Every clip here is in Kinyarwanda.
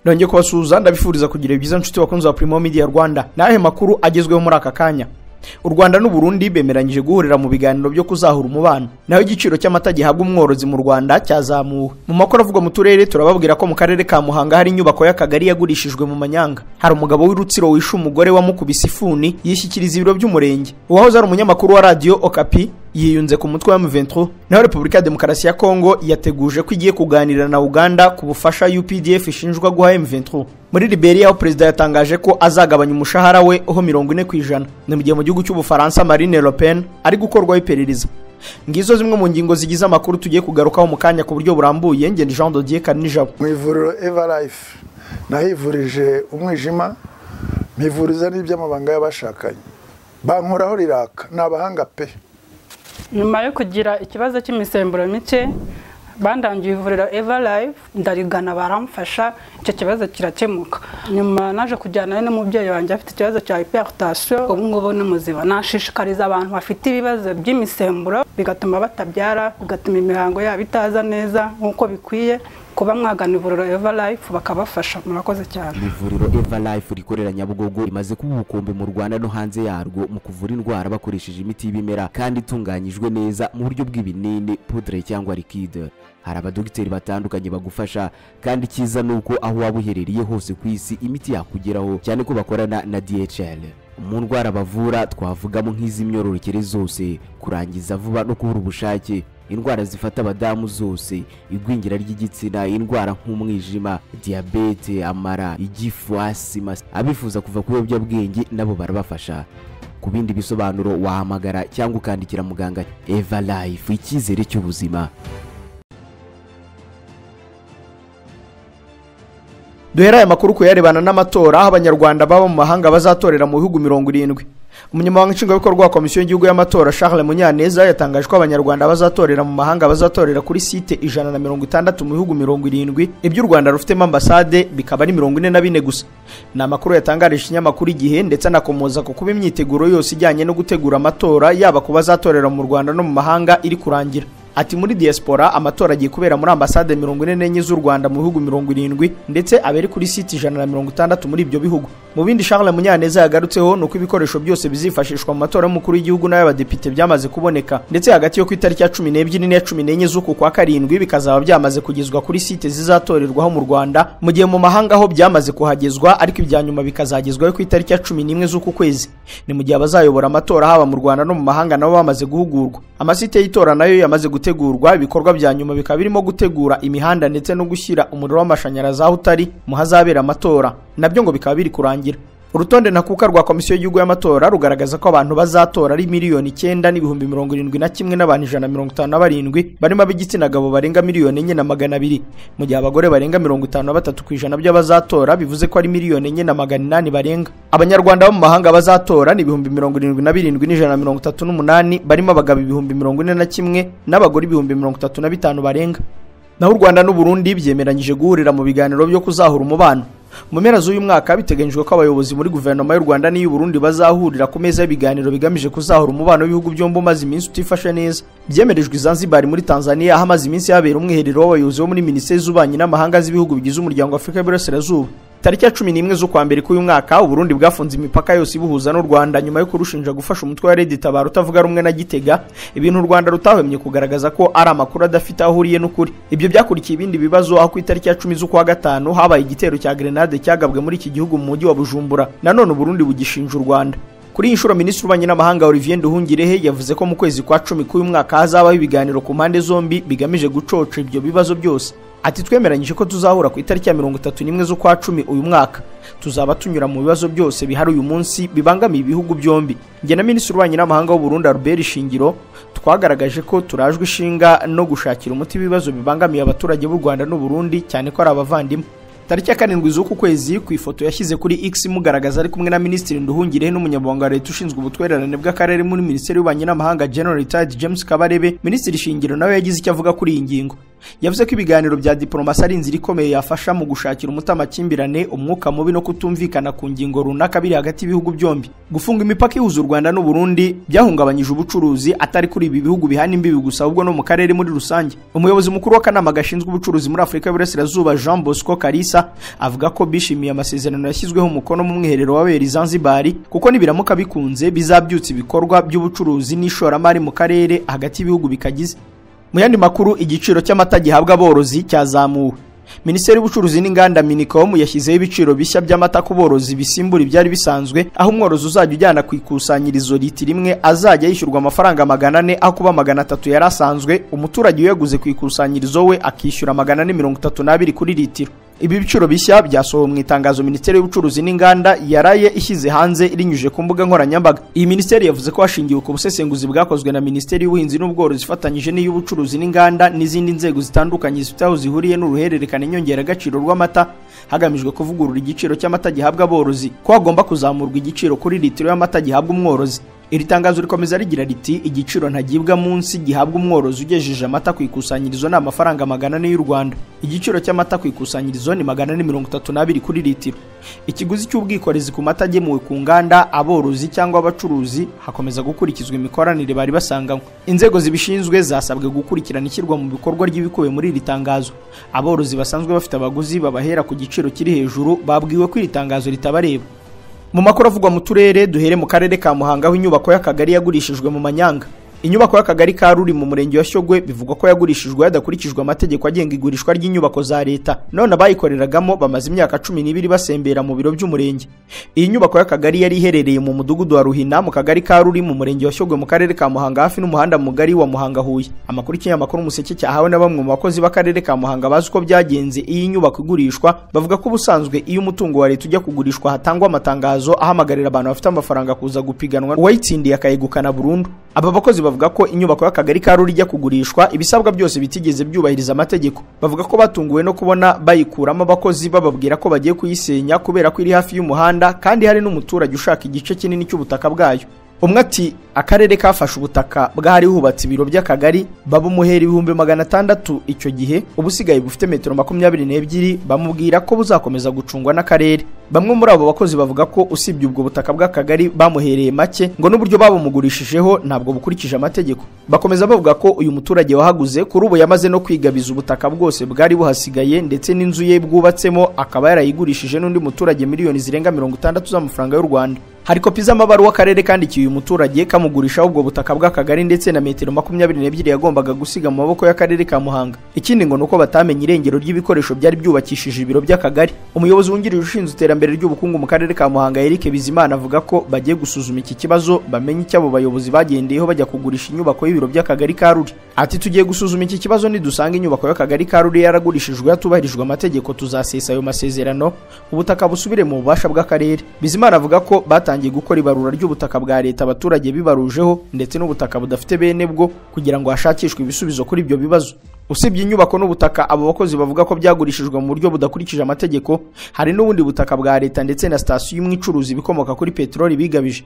nongeye kubasuhuza ndabifuriza kugira byiza nshuti bakunze wa Primo Media Rwanda. Nahe makuru agezweho muri aka kanya. U Rwanda n'u Burundi bemeranyije guhurira mu biganiro byo kuzahura umubano. Naho igiciro cy'amata gihabwa umworozi mu Rwanda cyazamuwe. Mu makuru avugwa mu turere turababwira ko mu karere ka Muhanga hari inyubako y'akagari yagurishijwe mu manyanga. Hari umugabo w'Irutsiro wishe umugore wamukubise ifuni yishyikiriza ibiro by'umurenge. Uwahoze ari umunyamakuru wa Radio Okapi yiyunze ku mutwe wa M23. Naho Repubulika ya Demokarasi ya Kongo yateguje ko igiye kuganira na Uganda ku bufasha UPDF ishinjwa guha M23. Muri Liberia aho perezida yatangaje ko azagabanya umushahara we ho 40%. Ni mu gihe mu gihugu cy'Ubufaransa Marine Le Pen ari gukorwaho iperereza. Ngizo zimwe mu ngingo zigize amakuru tugiye kugarukaho mu kanya ku buryo burambuye. Nge ni Jean Dodier Kanijabo. Mu ivuriro Everlife nahivurije umwijima, mivuriza n'iby'amabanga y'abashakanye. Bankoraho riraka n'abahanga pe. Nyuma yo kugira ikibazo cy'imisemburo mike bandangiye ivuriro Everlife ndarigana baramfasha icyo kibazo kirakemuka. Nyuma naje kujyana n'umubyeyi wanjye afite ikibazo cya hypertension, ubu ngubu ni muzima. Nashishikariza abantu bafite ibibazo by'imisemburo bigatuma batabyara, bigatuma imihango yabo itaza neza nkuko bikwiye, kuba mwagana ivuriro Everlife bakabafasha. Murakoze cyane. Ivuriro Everlife rikorera Nyabugogo rimaze kuba ubukombe mu Rwanda no hanze yarwo mu kuvura indwara bakoresheje imiti y'ibimera kandi itunganyijwe neza mu buryo bw'ibinini, poudre cyangwa liquide. Hari abadogiteri batandukanye bagufasha kandi kiza nuko aho waba uherereye hose ku isi imiti yakugeraho, cyane ko bakorana na DHL. Mu ndwara bavura twavugamo nk'iz'imyororokere zose, kurangiza vuba no kubura ubushake, indwara zifata abadamu zose, igwingira ry'igitsina, indwara nk'umwijima, diabete, amara, igifu, asima. Abifuza kuva ku biyobyabwenge nabo barabafasha. Ku bindi bisobanuro wahamagara cyangwa ukandikira muganga. Everlife, icyizere cy'ubuzima. Duhera aya makuru ko yarebana n'amatora aho abanyarwanda baba mu mahanga bazatorera mu bihugu 70. Umunyamabanga nshingwabikorwa wa Komisiyo y'Igihugu y'Amatora Charles Munyaneza yatangaje ko abanyarwanda bazatorera mu mahanga bazatorera kuri site 160 mu bihugu 70. Ibyo u Rwanda rufitemo ambasade bikaba ari 44 gusa. Ni amakuru yatangarije ikinyamakuru Igihe ndetse anakomoza ko kuba imyiteguro yose ijyanye no gutegura amatora yaba ku bazatorera mu Rwanda no mu mahanga iri kurangira. Ati muri diaspora amatora agiye kubera muri ambasade 44 z'u Rwanda mu bihugu 70 ndetse aberi kuri site 160 muri ibyo bihugu. Mu bindi Charles Munyaneza yagarutseho nuko ibikoresho byose bizifashishwa mu matora y'umukuru w'igihugu n'ay'abadepite byamaze kuboneka, ndetse hagati yo ku itariki ya 12 n'iya 14 z'uku kwa karindwi bikazaba byamaze kugezwa kuri site zizatorerwaho mu Rwanda, mu gihe mu mahanga ho byamaze kuhagezwa ariko ibyanyuma bikazagezwaho ku itariki ya 11 z'uku kwezi. Ni mu gihe abazayobora amatora haba mu Rwanda no mu mahanga nabo bamaze guhugurwa. Amasite y'itora nayo yamaze gutegurwa, ibikorwa bya nyuma bikaba birimo gutegura imihanda ndetse no gushyira umuriro w'amashanyarazi aho utari mu hazabera amatora, nabyo ngo bikaba biri kurangira. Urutonde nakuka rwa Komisiyo y'Igihugu y'Amatora rugaragaza ko abantu bazatora ari 9,971 n'abantu 157 barimo ab'igitsina gabo barenga 4,400,000, mu gihe abagore barenga 53% by'abazatora bivuze ko ari 4,800,000 barenga. Abanyarwanda bo mu mahanga bazatora ni 77,138 barimo abagabo 41,000 n'abagore 35,000 barenga. Naho u Rwanda n'u Burundi byemeranyije guhurira mu biganiro byo kuzahura umubano. Mu mpera z'uyu mwaka biteganyijwe ko abayobozi muri guverinoma y'u Rwanda n'iy'u Burundi bazahurira ku meza y'ibiganiro bigamije kuzahura umubano w'ibihugu byombi umaze iminsi utifashe neza. Byemerejwe i Zanzibar muri Tanzania aho amaze iminsi habera umwiherero w'abayobozi bo muri Minisiteri z'Ububanyi n'Amahanga z'ibihugu bigize umuryango wa Afurika y'Iburasirazuba. Tariki ya 11 z'ukwa mbere k'uyu mwaka u Burundi bwafunze imipaka yose ibuhuza n'u Rwanda nyuma yo kurushinja gufasha umutwe wa Red Tabara utavuga rumwe na Gitega, ibintu u Rwanda rutahwemye kugaragaza ko ari amakuru adafite aho ahuriye n'ukuri. Ibyo byakurikiye ibindi bibazo aho ku itariki ya 10 z'ukwa gatanu habaye igitero cya grenade cyagabwe muri iki gihugu mu mujyi wa Bujumbura. Nanone u Burundi bugishinja u Rwanda. Kuri iyi nshuro Minisitiri w'Ububanyi n'Amahanga Olivier Nduhungirehe yavuze ko mu kwezi kwa 10 k'uyu mwaka hazabaho ibiganiro ku mpande zombi bigamije gucoca ibyo bibazo byose. Ati twemeranyije ko tuzahura ku itariki ya 31 z'ukwa 10 uyu mwaka. Tuzaba tunyura mu bibazo byose bihari uyu munsi bibangamiye ibihugu byombi. Nge na Minisitiri w'Ububanyi n'Amahanga w'u Burundi Albert Shingiro twagaragaje ko turajwe ishinga no gushakira umuti ibibazo bibangamiye abaturage b'u Rwanda n'u Burundi, cyane ko ari abavandimwe. Tariki ya 7 z'uku kwezi ku ifoto yashyize kuri X mugaragaza ari kumwe na Minisitiri Nduhungirehe n'umunyamabanga wa leta ushinzwe ubutwererane bw'akarere muri Minisiteri y'Ububanyi n'Amahanga General Retired James Kabarebe. Minisitiri Shingiro nawe yagize icyo avuga kuri iyi ngingo. yavuze ko ibiganiro bya diplomasi ari inzira ikomeye yafasha mu gushakira umuti amakimbirane, umwuka mubi no kutumvikana ku ngingo runaka biri hagati y'ibihugu byombi. Gufunga imipaka ihuza u Rwanda n'u Burundi byahungabanyije ubucuruzi atari kuri ibi bihugu bihana imbibi gusa ahubwo no mu karere muri rusange. Umuyobozi mukuru w'akanama gashinzwe ubucuruzi muri Afurika y'Uburasirazuba Jean Bosco Kalisa avuga ko bishimiye amasezerano yashyizweho umukono mu mwiherero wabera Zanzibar kuko nibiramuka bikunze bizabyutsa ibikorwa by'ubucuruzi n'ishoramari mu karere hagati y'ibihugu bikagize. Mu yandi makuru, igiciro cy'amata gihabwa aborozi cyazamuwe. Minisiteri y'Ubucuruzi n'Inganda Minicom yashyizeho ibiciro bishya by'amata ku borozi bisimbura ibyari bisanzwe, aho umworozi uzajya ujyana ku ikusanyirizo litiro imwe azajya yishyurwa amafaranga 400 aho kuba 300 yari asanzwe. Umuturage uyaguze ku ikusanyirizo we akishyura 432 kuri litiro. Ibi biciro bishya byasohowe mu itangazo Minisiteri y'Ubucuruzi n'Inganda yaraye ishyize hanze irinyuje ku mbuga nkoranyambaga. Iyi minisiteri yavuze ko hashingiwe ku busesenguzi bwakozwe na Minisiteri y'Ubuhinzi n'Ubworozi ifatanyije n'iy'Ubucuruzi n'Inganda n'izindi nzego zitandukanye zifite aho zihuriye n'uruhererekane nyongeragaciro rw'amata, hagamijwe kuvugurura igiciro cy'amata gihabwa aborozi ko hagomba kuzamurwa igiciro kuri litiro y'amata gihabwa umworozi. Iri tangazo rikomeza rigira riti igiciro ntagibwa munsi gihabwa umworozi ugejeje amata ku ikusanyirizo ni amafaranga 400 y'u Rwanda. Igiciro cy'amata ku ikusanyirizo ni 432 kuri litiro. Ikiguzi cy'ubwikorezi ku mata agemuwe ku nganda, aborozi cyangwa abacuruzi hakomeza gukurikizwa imikoranire bari basanganywe. Inzego zibishinzwe zasabwe gukurikirana ishyirwa mu bikorwa ry'ibikubiye muri iri tangazo. Aborozi basanzwe bafite abaguzi babahera ku giciro kiri hejuru babwiwe ko iri tangazo ritabareba. Mu makuru avugwa mu turere, duhere mu karere ka Muhanga aho inyubako y'akagari yagurishijwe mu Manyanga. Inyubako y'akagari ka Ruri mu murenge wa Shyogwe bivugwa ko yagurishijwe hadakurikijwe amategeko agenga igurishwa ry'inyubako za leta. None abayikoreragamo bamaze imyaka 12 basembera mu biro by'umurenge. Iyi nyubako y'akagari yari iherereye mu mudugudu wa Ruhina mu kagari ka Ruri mu murenge wa Shyogwe mu karere ka Muhanga hafi n'umuhanda mugari wa Muhanga Huye. Amakuru y'ikinyamakuru Umuseke cyahawe na bamwe mu bakozi b'akarere ka Muhanga bazi uko byagenze iyi nyubako igurishwa, bavuga ko ubusanzwe iyo umutungo wa leta ujya kugurishwa hatangwa amatangazo ahamagarira abantu bafite amafaranga kuza gupiganwa uwayitsindiye akayegukana burundu. Aba bakozi bavuga ko inyubako y'akagari ka Ruri ijya kugurishwa ibisabwa byose bitigeze byubahiriza amategeko. Bavuga ko batunguwe no kubona bayikuramo abakozi bababwira ko bagiye kuyisenya kubera ko iri hafi y'umuhanda kandi hari n'umuturage ushaka igice kinini cy'ubutaka bwayo. Umwe ati akarere kafashe ubutaka bwari hubatse ibiro by'akagari babumuhera 600 icyo gihe, ubusigaye bufite metero 22 bamubwira ko buzakomeza gucungwa n'akarere. Bamwe muri abo bakozi bavuga ko usibye ubwo butaka bw'akagari bamuhereye make ngo n'uburyo babumugurishijeho ntabwo bukurikije amategeko. Bakomeza bavuga ko uyu muturage wahaguze kuri ubu yamaze no kwigabiza ubutaka bwose bwari buhasigaye ndetse n'inzu ye bwubatsemo akaba yarayigurishije n'undi muturage miliyoni zirenga 60 z'amafaranga y'u Rwanda. Hari kopi z'amabaruwa akarere kandikiye uyu muturage kamugurisha ubwo butaka bw'akagari ndetse na metero 22 yagombaga gusiga mu maboko y'akarere ka Muhanga. Ikindi ngo nuko batamenye irengero ry'ibikoresho byari byubakishije ibiro by'akagari. Umuyobozi wungirije ushinzwe iterambere ry'ubukungu mu karere ka Muhanga Eric Bizimana avuga ko bagiye gusuzuma iki kibazo bamenye icyo abo bayobozi bagendeyeho bajya kugurisha inyubako y'ibiro by'akagari ka Ruri. Ati tugiye gusuzuma iki kibazo nidusanga inyubako y'akagari ka Ruri yaragurishijwe yatubahirijwe amategeko tuzasesa ayo masezerano ubutaka busubire mu bubasha bw'akarere. Bizimana avuga ko batangiye gukora ibarura ry'ubutaka bwa leta abaturage bibarujeho ndetse n'ubutaka budafite bene bwo kugira ngo hashakishwe ibisubizo kuri ibyo bibazo. Usibye inyubako n'ubutaka abo bakozi bavuga ko byagurishijwe mu buryo budakurikije amategeko, hari n'ubundi butaka bwa leta ndetse na sitasiyo y'umwicuruzi bikomoka kuri peteroli bigabije.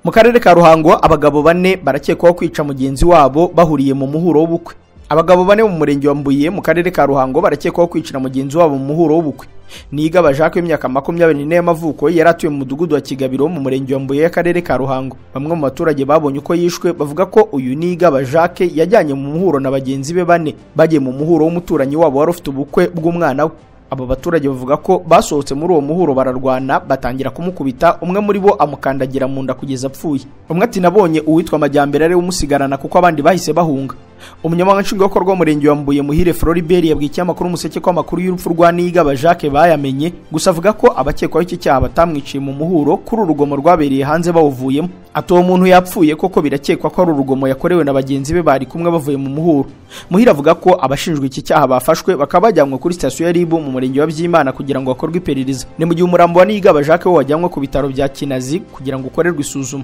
Mu karere ka Ruhango abagabo 4 barakekwaho kwica mugenzi wabo bahuriye mu muhuro w'ubukwe. Abagabo 4 mu murenge wa Mbuye mu karere ka Ruhango barakekwaho kwicira mugenzi wabo mu muhuro w'ubukwe. Nigaba Jacques w'imyaka 24 y'amavuko yari atuye mu mudugudu wa Kigabiro mu murenge wa Mbuye y'akarere ka Ruhango. Bamwe mu baturage babonye uko yishwe bavuga ko uyu Nigaba Jacques yajyanye mu muhuro na bagenzi be 4 bagiye mu muhuro w'umuturanyi wabo wari ufite ubukwe bw'umwana we. Abo baturage bavuga ko basohotse muri uwo muhuro bararwana batangira kumukubita, umwe muri bo amukandagira mu nda kugeza apfuye. Umwe ati nabonye uwitwa Amajyambere ari umusigarana kuko abandi bahise bahunga. Umunyamabanga nshingwabikorwa w'umurenge wa Mbuye Muhire Floribert yabwiye ikinyamakuru Umuseke ko amakuru y'urupfu rwa Nigaba Jacques bayamenye, gusa avuga ko abakekwaho iki cyaha batamwiciye mu muhuro kuri urugomo rwabereye hanze bawuvuyemo. Ati uwo muntu yapfuye koko birakekwa ko ari urugomo yakorewe na bagenzi be bari kumwe bavuye mu muhuro. Muhire avuga ko abashinjwe iki cyaha bafashwe bakaba bajyanwe kuri sitasiyo ya RIB mu murenge wa Byimana kugira ngo bakorwe iperereza. Ni mu gihe umurambo wa Nigaba Jacques wo wajyanwe ku bitaro bya Kinazi kugira ngo ukorerwe isuzuma.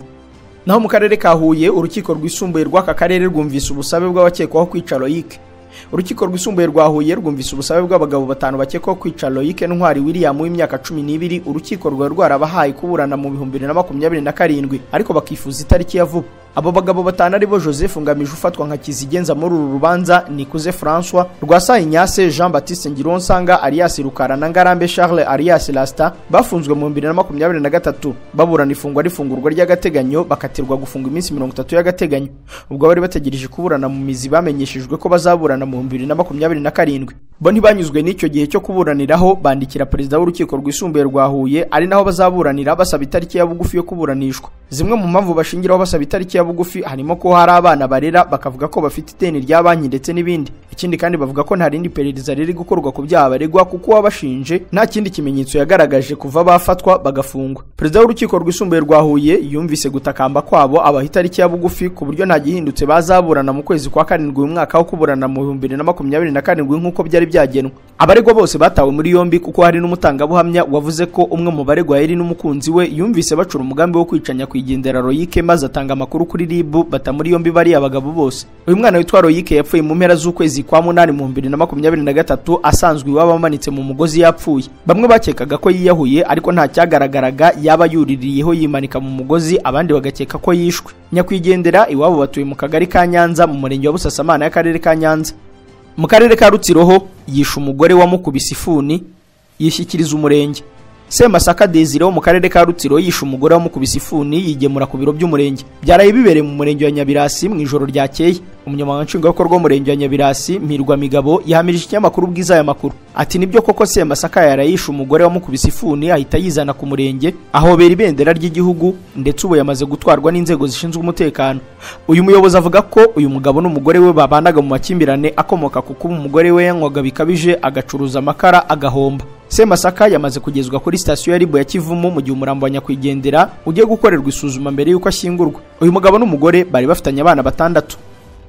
Naho mu karere ka Huye urukiko rwisumbuye rw'aka karere rwumvise ubusabe bw'abakekwaho kwica Loïc. Urukiko rwisumbuye rwa Huye rwumvise ubusabe bw'abagabo 5 bakekwaho kwica Loïc Ntwari William w'imyaka 12 urukiko rwari rwarabahaye kuburana mu 2027 ariko bakifuza itariki ya vuba. Abo bagabo batanu ari bo Joseph Ngamije ufatwa nka kizigenza muri uru rubanza, Nikuze François, Rwasa Ignace, Jean Baptiste Ngironsanga, Arias Rukara na Ngarambe Charles Arias Lasta bafunzwe mu 2023 baburana ifungwa rifungurwa ry'agateganyo bakatirwa gufunga iminsi 30 y'agateganyo. Ubwo bari bategereje kuburana mu mizi bamenyeshejwe ko bazaburana mu 2027. Bo ntibanyuzwe n'icyo gihe cyo kuburaniraho, bandikira perezida w'urukiko rwisumbuye rwa Huye ari naho bazaburanira basaba itariki ya bugufi yo kuburanishwa. Zimwe mu mpamvu bashingiraho basaba itariki ya bugufi harimo ko hari abana barera bakavuga ko bafite ideni rya banki ndetse n'ibindi. Ikindi kandi bavuga ko nta rindi perereza riri gukorwa ku byaha baregwa kuko wabashinje nta kindi kimenyetso yagaragaje kuva bafatwa bagafungwa. Perezida w'urukiko rwisumbuye rwa Huye yumvise gutakamba kwabo abaha itariki ya bugufi ku buryo nta gihindutse bazaburana mu kwezi kwa 7 uyu mwaka wo kuburana mu 2027 nk'uko byari byagenwe. Abaregwa bose batawe muri yombi kuko hari n'umutangabuhamya wavuze ko umwe mu baregwa yari n'umukunzi we yumvise bacura umugambi wo kwicanya kwigendera Royike maze atanga amakuru kuri RIB bata muri yombi bari abagabo bose. Uyu mwana witwa Royike yapfuye mu mpera z'ukwezi kwa 8 mu 2023 asanzwe iwabo amanitse mu mugozi yapfuye. Bamwe bakekaga ko yiyahuye ariko nta cyagaragaraga yaba yuririyeho yimanika mu mugozi, abandi bagakeka ko yishwe. Nyakwigendera iwabo batuye mu kagari ka Nyanza mu murenge wa Busasamana y'akarere ka Nyanza. Mu karere ka Rutsiroho yishe umugore wamukubise ifuni yishyikiriza umurenge. Semasaka Desire wo mu karere ka Rutsiro yishe umugore wamukubise ifuni yigemura ku biro by'umurenge. Byaraye bibereye mu murenge wa Nyabirasi mu ijoro ryakeye. Umunyamabanga nshingwabikorwa w'umurenge wa Nyabirasi Mpirwa Migabo yahamirije ikinyamakuru Bwiza aya makuru ati nibyo koko Semasaka yarayishe umugore wamukubise ifuni ahita yizana ku murenge aho bera ibendera ry'igihugu ndetse ubu yamaze gutwarwa n'inzego zishinzwe umutekano. Uyu muyobozi avuga ko uyu mugabo n'umugore we babanaga mu makimbirane akomoka ku kuba umugore we yanywaga bikabije agacuruza amakara agahomba. Semasaka yamaze kugezwa kuri sitasiyo ya RIB ya Kivumu mu gihe umurambo wa nyakwigendera ugiye gukorerwa isuzuma mbere y'uko ashyingurwa. Uyu mugabo n'umugore bari bafitanye abana 6.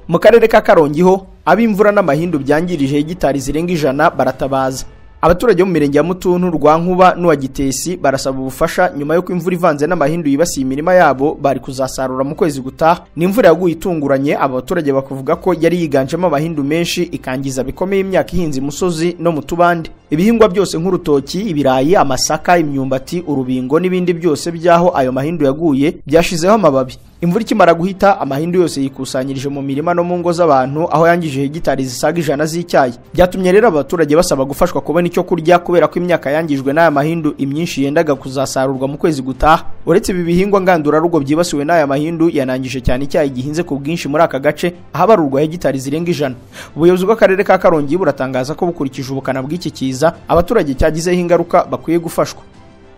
Mu karere ka Karongi ho ab'imvura n'amahindu byangirije hegitari zirenga 100 baratabaza. Abaturage bo mu mirenge ya Mutuntu, Rwankuba n'uwa Gitesi barasaba ubufasha nyuma yo ko imvura ivanze n'amahindu yibasiye imirima yabo bari kuzasarura mu kwezi gutaha. N'imvura yaguye itunguranye, abaturage bakavuga ko yari yiganjemo amahindu menshi ikangiza bikomeye imyaka ihinze imusozi no mu tubande. Ibihingwa byose nk'urutoki, ibirayi, amasaka, imyumbati, urubingo n'ibindi byose byaho ayo mahindu yaguye byashizeho amababi. Imvura ikimara guhita amahindu yose yikusanyirije mu mirima no mu ngo z'abantu aho yangije hegitari zisaga 100 z'icyayi. Byatumye rero abaturage basaba gufashwa kubona icyo kurya kubera ko imyaka yangijwe n'aya mahindu imyinshi yendaga kuzasarurwa mu kwezi gutaha. Uretse ibi bihingwa ngandurarugo byibasiwe n'aya mahindu yanangije cyane icyayi gihinze ku bwinshi muri aka gace ahabarurwa hegitari zirenga 100. Ubuyobozi bw'akarere ka Karongi buratangaza ko bukurikije ubukana bw'iki kiza abaturage cyagizeho ingaruka bakwiye gufashwa.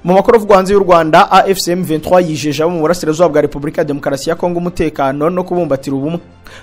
Mu makuru avugwa hanze y'u Rwanda, AFCM 23 yijeje abo mu burasirazuba bwa Repubulika ya Demokarasi ya Kongo umutekano no kubumbatira ubumwe.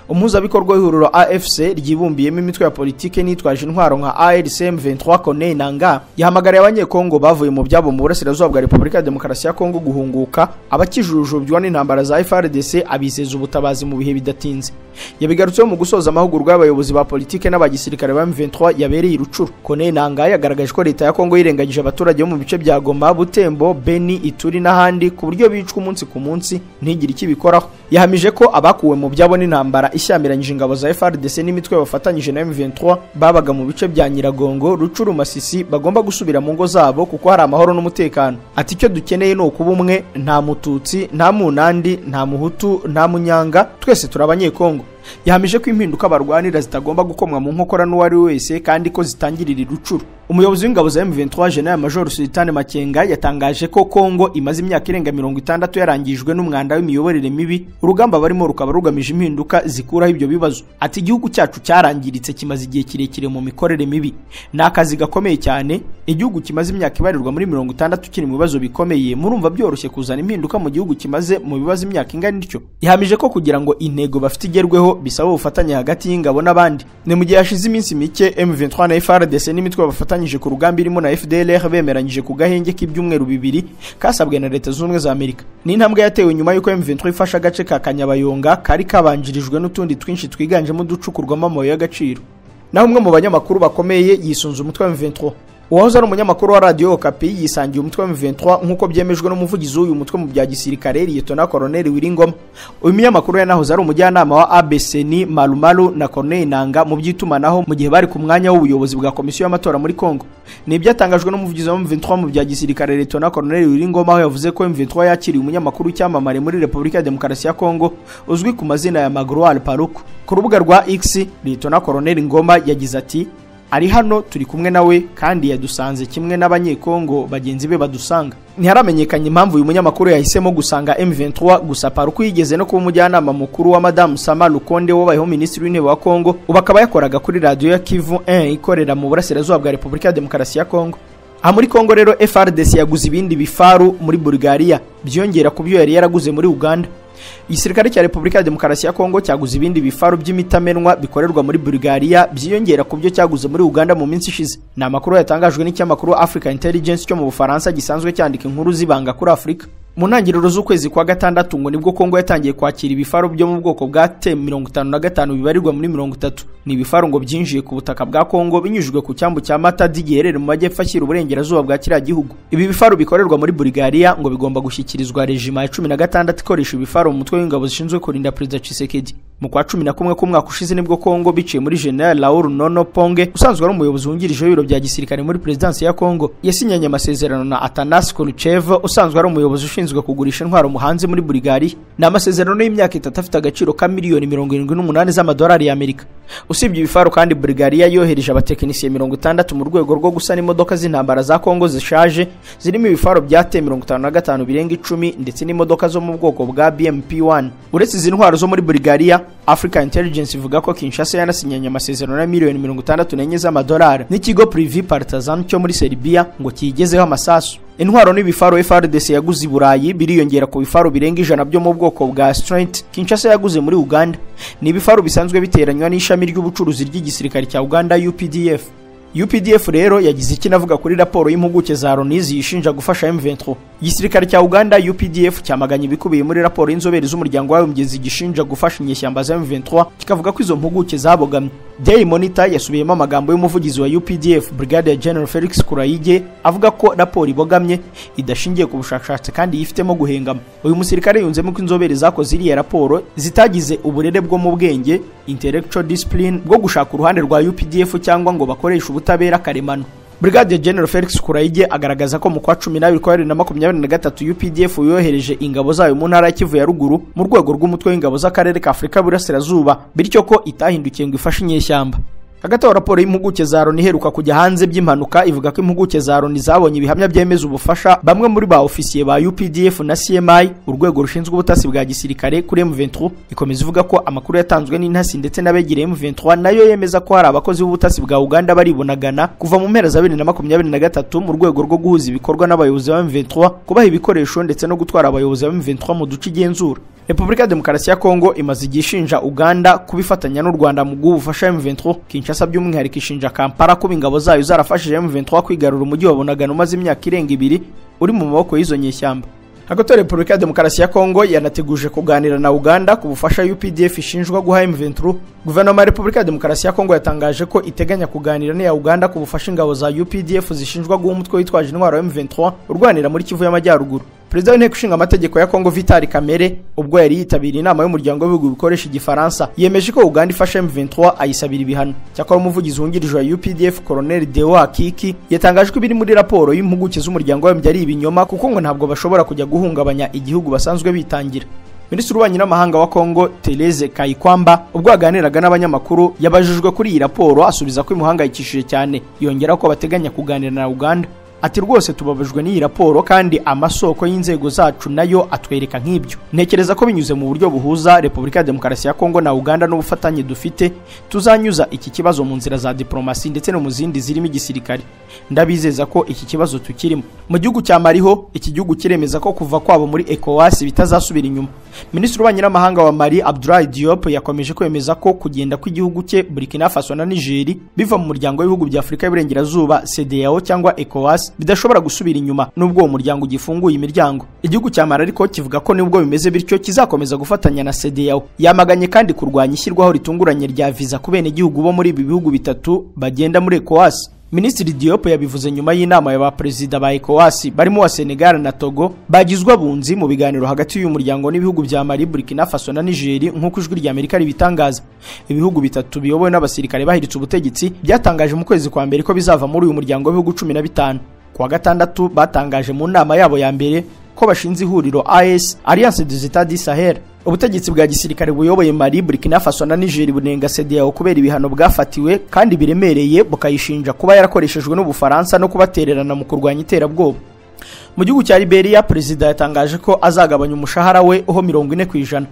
Umuhuzabikorwa w'ihuriro AFC ryibumbiyemo imitwe ya politike nitwaje intwaro nka ALCM 23 Corneille Nangaa yahamagariye abanyekongo bavuye mu byabo mu burasirazuba bwa Repubulika ya Demokarasi ya Kongo guhunguka abakijujubyo n'intambara za FARDC abizeza ubutabazi mu bihe bidatinze. Yabigarutseho mu gusoza amahugurwa y'abayobozi ba politike n'abagisirikare ba M23 yabereye i Rucuru. Corneille Nangaa yagaragaje ko leta ya Kongo yirengagije abaturage bo mu bice bya Goma, Butembo, Beni, Ituri n'ahandi ku buryo bicwa umunsi ku munsi ntigire ikibikoraho. Yahamije ko abakuwe mu byabo n'intambara ishyamiranyije ingabo za FARDC n'imitwe bafatanyije na M23 babaga mu bice bya Nyiragongo, Rucuru, Masisi bagomba gusubira mu ngo zabo kuko hari amahoro n'umutekano. Ati icyo dukeneye no kuba umwe, nta mututsi, nta munandi, nta muhutu, nta munyanga, twese turabanyekongo. Yahamije ko impinduka barwanira zitagomba gukomwa mu nkokora n'uwari wese kandi ko zitangirira Rucuru. Umuyobozi w'ingabo za M23 General Major Sultan Makenga yatangaje ko Kongo imaze imyaka irenga 60 yarangijwe n'umwanda w'imiyoborere mibi, urugamba barimo rukaba rugamije impinduka zikuraho ibyo bibazo. Ati igihugu cyacu cyarangiritse kimaze igihe kirekire mu mikorere mibi, n'akazi gakomeye cyane. Igihugu kimaze imyaka ibarirwa muri 60 kiri mu bibazo bikomeye, murumva byoroshye kuzana impinduka mu gihugu kimaze mu bibazo imyaka ingana ityo. Yahamije ko kugira ngo intego bafite igerweho bisaba ubufatanye hagati y'ingabo n'abandi. Ni mu gihe hashize iminsi mike M23 na FARDC n'imitwe bafatanyije ku rugamba irimo na FDLR bemeranyije ku gahenge k'ibyumweru 2 kasabwe na Leta z'Ubumwe za Amerika. Ni intambwe yatewe nyuma y'uko M23 ifasha agace ka Kanyabayonga kari kabanjirijwe n'utundi twinshi twiganjemo ducukurwamo amabuye y'agaciro. Naho umwe mu banyamakuru bakomeye yisunze umutwe wa M23 uwahoze ari umunyamakuru wa Radio Okapi yisangiye umutwe wa M23 nk'uko byemejwe n'umuvugizi w'uyu mutwe mu bya gisirikare Lieutenant Colonel Wiringoma. Uyu munyamakuru yanahoze ari umujyanama wa ABCN Malumalu na Corneille Nangaa mu by'itumanaho mu gihe bari ku mwanya w'ubuyobozi bwa komisiyo y'amatora muri Kongo. Ni ibyatangajwe n'umuvugizi wa M23 mu bya gisirikare Lieutenant Colonel Wiringoma, aho yavuze ko M23 yakiriye umunyamakuru cyamamare muri Repubulika ya Demokarasi ya Kongo uzwi ku mazina ya Magloire Paluku. Ku rubuga rwa X, Lieutenant Colonel Ngoma yagize ati: "Ari hano turi kumwe nawe kandi yadusanze kimwe n'abanyekongo bagenzi be badusanga." Ntiharamenyekanye impamvu uyu munyamakuru yahisemo gusanga M23 gusa. Paluku yigeze no kuba umujyanama mukuru wa Madame Sama Lukonde wabayeho minisitiri w'intebe wa Kongo, ubu akaba yakoraga kuri radio ya Kivu 1 ikorera mu burasirazuba bwa Repubulika ya Demokarasi ya Kongo. Aha muri Kongo rero FARDC yaguze ibindi bifaru muri Bulgaria byongera ku byo yari yaraguze muri Uganda. Igisirikare cya Repubulika ya Demokarasi ya Kongo cyaguze ibindi bifaru by'imitamenwa bikorerwa muri Bulgaria byiyongera ku byo cyaguze muri Uganda mu minsi ishize. Ni amakuru yatangajwe n'ikinyamakuru Africa Intelligence cyo mu Bufaransa gisanzwe cyandika inkuru zibanga kuri Afurika. Mu ntangiriro z'ukwezi kwa gatandatu ngo nibwo Kongo yatangiye kwakira ibifaru byo mu bwoko bwa T55 bibarirwa muri 30. Ni ibifaru ngo byinjiye ku butaka bwa Kongo binyujijwe ku cyambu cya Matadi giherereye mu majyepfo ashyira uburengerazuba bwa kiriya gihugu. Ibi bifaru bikorerwa muri Bulgaria ngo bigomba gushyikirizwa regima ya 16 ikoresha ibifaru mu mutwe w'ingabo zishinzwe kurinda Perezida Tshisekedi. Mu kwa 11 k'umwaka ushize nibwo Kongo biciye muri General Laurent Nono Ponge usanzwe ari umuyobozi wungirije w'ibiro bya gisirikare muri Presidansi ya Kongo yasinyanye amasezerano na Atanas Kolchev usanzwe ari umuyobozi ushinzwe kugurisha intwaro mu hanze muri Bulgaria. Ni amasezerano y'imyaka 3 afite agaciro ka miliyoni 78 z'amadolari y'Amerika. Usibye ibifaru kandi Bulgaria yohereje abatekinisiye 60 mu rwego rwo gusana imodoka z'intambara za Kongo zishaje zirimo ibifaru bya T55 birenga 10 ndetse n'imodoka zo mu bwoko bwa BMP-1. Uretse izi ntwaro zo muri Bulgaria, Africa Intelligence ivuga ko Kinshasa yanasinyanye amasezerano ya miliyoni 64 z'amadolari n'ikigo Privé Partizan cyo muri Serbia ngo kigezeho amasasu. Intwaro n'ibifaru FARDC yaguze i Burayi biriyongera ku bifaru birenga 100 byo mu bwoko bwa Strength Kinshasa yaguze muri Uganda. Ni ibifaru bisanzwe biteranywa n'ishami ry'ubucuruzi ry'igisirikare cya Uganda UPDF. UPDF rero yagize ikinavuga kuri raporo y'impuguke za Loni ziyishinja gufasha M23. Igisirikare cya Uganda UPDF cyamaganye ibikubiye muri raporo y'inzobere z'umuryango w'abibumbye gishinja gufasha inyeshyamba za M23, kikavuga ko izo mpuguke zabogamye. Daily Monitor yasubiyemo amagambo y'umuvugizi wa UPDF Brigadier General Felix Kurayige avuga ko raporo ibogamye, idashingiye ku bushakashatsi kandi yifitemo guhengama. Uyu musirikare yunzemo ko inzobere zakoze iriya raporo zitagize uburere bwo mu bwenge intellectual discipline bwo gushaka uruhande rwa UPDF cyangwa ngo bakoreshe ubutabera karemano. Brigadier General Felix Kurayige agaragaza ko mu kwa 12/2023 UPDF yohereje ingabo zayo mu ntara ya Kivu ya ruguru mu rwego rw'umutwe w'ingabo z'akarere ka Afurika burasirazuba, bityo ko itahindukiye ngo ifashe inyeshyamba. Hagati aho raporo y'impuguke za Loni iheruka kujya hanze by'impanuka ivuga ko impuguke za Loni zabonye ibihamya byemeza ubufasha bamwe muri ba ofisiye ba UPDF na CMI, urwego rushinzwe ubutasi bwa gisirikare kuri M23. Ikomeza ivuga ko amakuru yatanzwe n'intasi ndetse n'abegereye M23 nayo yemeza ko hari abakozi b'ubutasi bwa Uganda baribonagana kuva mu mpera za 2023 mu rwego rwo guhuza ibikorwa n'abayobozi ba M23, kubaha ibikoresho ndetse no gutwara abayobozi ba M23 mu duce igenzura. Repubulika ya Demokarasi ya Kongo imaze igishinja Uganda kubifatanya n'u Rwanda mu gufasha M23. Kinshasa by'umwihariko ishinja Kampala kuba ingabo zayo zarafashije M23 kwigarura umujyi wa Bunagana umaze imyaka irenga 2 uri mu maboko y'izo nyeshyamba. Hagati Repubulika ya Demokarasi ya Kongo yanateguje kuganira na Uganda ku bufasha UPDF ishinjwa guha M23. Guverinoma ya Repubulika ya Demokarasi ya Kongo yatangaje ko iteganya kuganira n'iya Uganda ku bufasha ingabo za UPDF zishinjwa guha umutwe witwaje intwaro M23 urwanira muri Kivu y'Amajyaruguru. Perezida w'inteko ishinga amategeko ya Kongo Vital Kamerhe ubwo yari yitabiriye inama y'umuryango w'ibihugu bikoresha igifaransa yemeje ko Uganda ifasha M23 ayisabira ibihano. Cyakora umuvugizi wungirije wa UPDF Colonel Deo Akiki yatangaje ko biri muri raporo y'impuguke z'umuryango w'abibumbye ari ibinyoma kuko ngo ntabwo bashobora kujya guhungabanya igihugu basanzwe bitangira. Minisitiri w'ububanyi n'amahanga wa Kongo Therese Kayikwamba ubwo yaganiraga n'abanyamakuru yabajijwe kuri iyi raporo asubiza ko imuhangayikishije cyane, yongera ko bateganya kuganira na Uganda. Ati rwose tubabajwe n'iyi raporo kandi amasoko y'inzego zacu nayo atwereka nk'ibyo. Ntekereza ko binyuze mu buryo buhuza Repubulika ya Demokarasi ya Kongo na Uganda n'ubufatanye dufite tuzanyuza iki kibazo mu nzira za diplomasi ndetse no mu zindi zirimo igisirikare. Ndabizeza ko iki kibazo tukirimo. Mu gihugu cya Maliho iki gihugu kiremeza ko kuva kwabo muri ECOWAS bitazasubira inyuma. Minisitiri w'ububanyi n'amahanga wa Mali Abdoulaye Diop yakomeje kwemeza ko kugenda kw'igihugu cye Burkina Faso na Niger biva mu muryango w'ibihugu bya Afurika y'Iburengerazuba CEDEAO cyangwa ECOWAS bidashobora gusubira inyuma nubwo uwo muryango gifunguye imiryango. Igihugu cya Mali ariko kivuga ko nubwo bimeze bityo kizakomeza gufatanya na CEDEAO. Yamaganye kandi kurwanya ishyirwaho ritunguranye rya visa ku bene igihugu bo muri ibi bihugu bitatu bagenda muri ECOWAS. Minisitiri Diop yabivuze nyuma y'inama ya ba perezida ba ECOWAS barimo wa Senegal na Togo bagizwe abunzi mu biganiro hagati y'uyu muryango n'ibihugu bya Mali, Burkina Faso na Niger nk'uko ijwi rya Amerika ribitangaza. Ibihugu bitatu biyobowe n'abasirikare bahiritse ubutegetsi byatangaje mu kwezi kwa mbere ko bizava muri uyu muryango w'ibihugu 15. Kuwa gatandatu batangaje mu nama yabo ya mbere ko bashinze ihuriro AES, Alliance des États du Sahel. Ubutegetsi bwa gisirikare buyoboye Mali, Burkina Faso na Niger bunenga CEDEAO kubera ibihano bwafatiwe kandi biremereye, bukayishinja kuba yarakoreshejwe n'Ubufaransa no kubatererana mu kurwanya iterabwoba. Mu gihugu cya Liberia, perezida yatangaje ko azagabanya umushahara we ho 40%.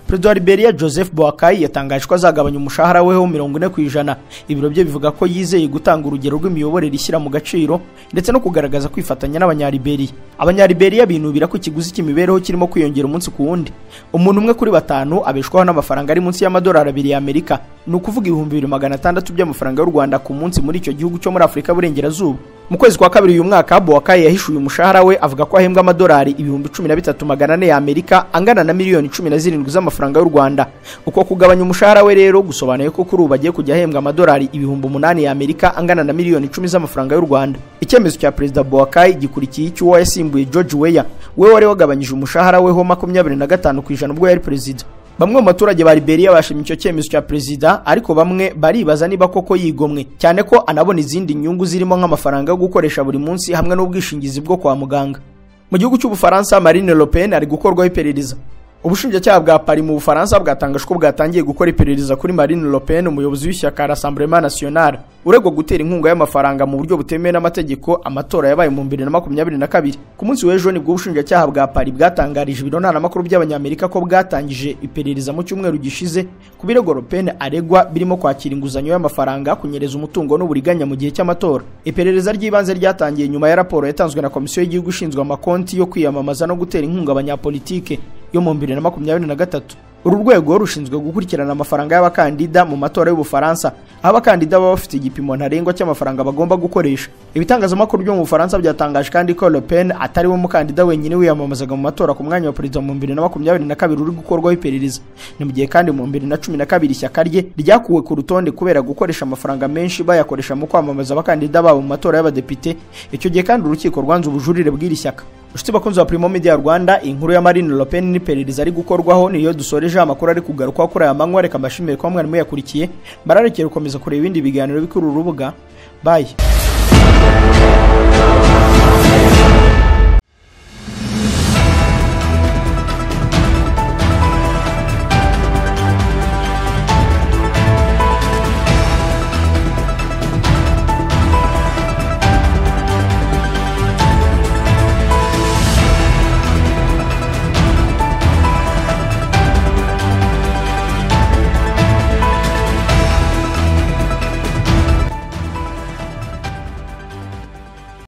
Perezida wa Liberia Joseph Boakai yatangaje ko azagabanya umushahara we ho 40%. Ibiro bye bivuga ko yizeye gutanga urugero rw'imiyoborere ishyira mu gaciro ndetse no kugaragaza kwifatanya n'abanyaliberia. Abanyaliberia binubira ko ikiguzi cy'imibereho kirimo kwiyongera umunsi ku wundi. Umuntu umwe kuri 5 abeshwaho n'amafaranga ari munsi y'amadolari 2 y'Amerika, ni ukuvuga 2600 by'amafaranga y'u Rwanda ku munsi muri icyo gihugu cyo muri Afurika y'Uburengerazuba. Mu kwezi kwa kabiri uyu mwaka, Boakai yahishuye umushahara we avuga ko ahembwa amadolari 13,400 y'Amerika, angana na miliyoni 17 z'amafaranga y'u Rwanda. Uko kugabanya umushahara we rero gusobanuye ko kuri ubu agiye kujya ahembwa amadolari 8,000 y'Amerika, angana na miliyoni 10 z'amafaranga y'u Rwanda. Icyemezo cya Perezida Boakai gikurikiye icy'uwo yasimbuye George Weah, we wari wagabanyije umushahara we ho 25% ubwo yari perezida. Bamwe mu baturage ba Liberia bashimye icyo cyemezo cya perezida, ariko bamwe baribaza niba koko yigomwe, cyane ko anabona izindi nyungu zirimo nk'amafaranga yo gukoresha buri munsi hamwe n'ubwishingizi bwo kwa muganga. Mu gihugu cy'Ubufaransa, Marine Le Pen ari gukorwaho iperereza. Ubushinjacyaha bwa Paris mu Bufaransa bwatangaje ko bwatangiye gukora iperereza kuri Marine Le Pen, umuyobozi w'ishyaka Rassemblement National, uregwa gutera inkunga y'amafaranga mu buryo butemewe n'amategeko amatora yabaye mu 2022. Ku munsi w'ejo nibwo ubushinjacyaha bwa Paris bwatangarije ibiro ntaramakuru by'abanyamerika ko bwatangije iperereza mu cyumweru gishize ku birego Le Pen aregwa birimo kwakira inguzanyo y'amafaranga, kunyereza umutungo n'uburiganya mu gihe cy'amatora. Iperereza ry'ibanze ryatangiye nyuma ya raporo yatanzwe na Komisiyo y'Igihugu ishinzwe amakonti yo kwiyamamaza no gutera inkunga abanyapolitike yo mu 2023. Uru rwego rushinzwe gukurikirana amafaranga y'abakandida mu matora y'Ubufaransa, aho abakandida baba bafite igipimo ntarengwa cy'amafaranga bagomba gukoresha. Ibitangazamakuru byo mu Bufaransa byatangaje kandi ko Le Pen atari we mukandida wenyine wiyamamazaga mu matora ku mwanya wa perezida mu 2022 uri gukorwaho iperereza. Ni mu gihe kandi mu 2012 ishyaka rye ryakuwe ku rutonde kubera gukoresha amafaranga menshi bayakoresha mu kwamamaza abakandida babo mu matora y'abadepite. Icyo gihe kandi urukiko rwanze ubujurire bw'iri shyaka. Ushitse bakunzi wa Primo Media Rwanda, inkuru ya Marine Le Pen n'iperereza ari gukorwaho niyo dusoreje amakuru ari kugaruka kuri aya manywa. Reka mbashimire ko mwari muyakurikiye, bararekera gukomeza kureba ibindi biganiro bikuru urubuga. Bye.